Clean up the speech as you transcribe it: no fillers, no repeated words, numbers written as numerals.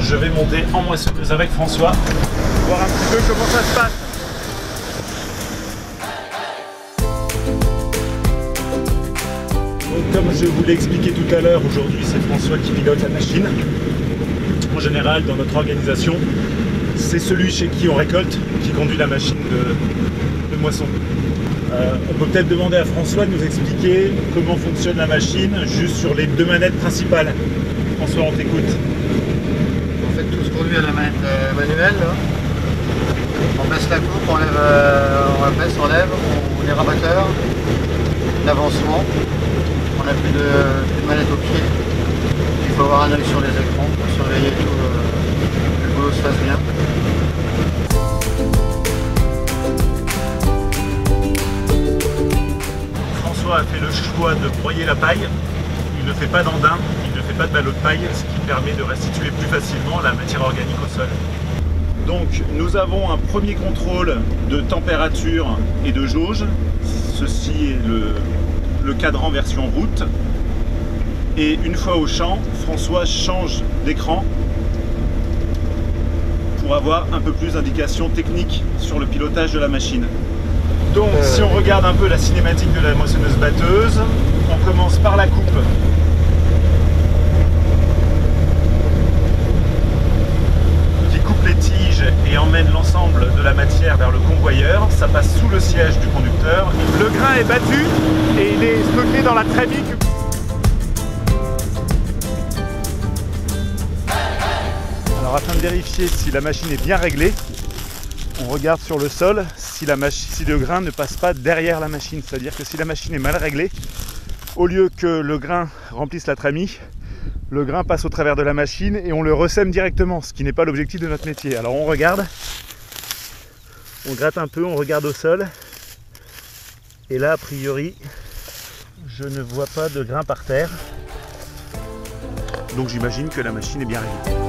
je vais monter en moissonneuse avec François, voir un petit peu comment ça se passe. Donc, comme je vous l'ai expliqué tout à l'heure, aujourd'hui c'est François qui pilote la machine. En général, dans notre organisation, c'est celui chez qui on récolte qui conduit la machine de moisson. On peut peut-être demander à François de nous expliquer comment fonctionne la machine juste sur les deux manettes principales. François, on t'écoute. En fait, tout se conduit à la manette manuelle. Là. On baisse la coupe, on la baisse, on lève, on est rabatteur, l'avancement. On n'a plus de manette au pied. Il faut avoir un œil sur les écrans pour surveiller tout, que le boulot se fasse bien. François a fait le choix de broyer la paille. Il ne fait pas d'andin, il ne fait pas de ballot de paille, ce qui permet de restituer plus facilement la matière organique au sol. Donc nous avons un premier contrôle de température et de jauge. Ceci est le cadran version route. Et une fois au champ, François change d'écran pour avoir un peu plus d'indications techniques sur le pilotage de la machine. Donc si on regarde un peu la cinématique de la moissonneuse batteuse, on commence par la coupe. Qui coupe les tiges et emmène l'ensemble de la matière vers le convoyeur. Ça passe sous le siège du conducteur. Le grain est battu et il est stocké dans la trémie. Alors afin de vérifier si la machine est bien réglée, on regarde sur le sol si le grain ne passe pas derrière la machine. C'est-à-dire que si la machine est mal réglée, au lieu que le grain remplisse la trémie, le grain passe au travers de la machine et on le ressème directement, ce qui n'est pas l'objectif de notre métier. Alors on regarde, on gratte un peu, on regarde au sol, et là a priori je ne vois pas de grain par terre, donc j'imagine que la machine est bien réglée.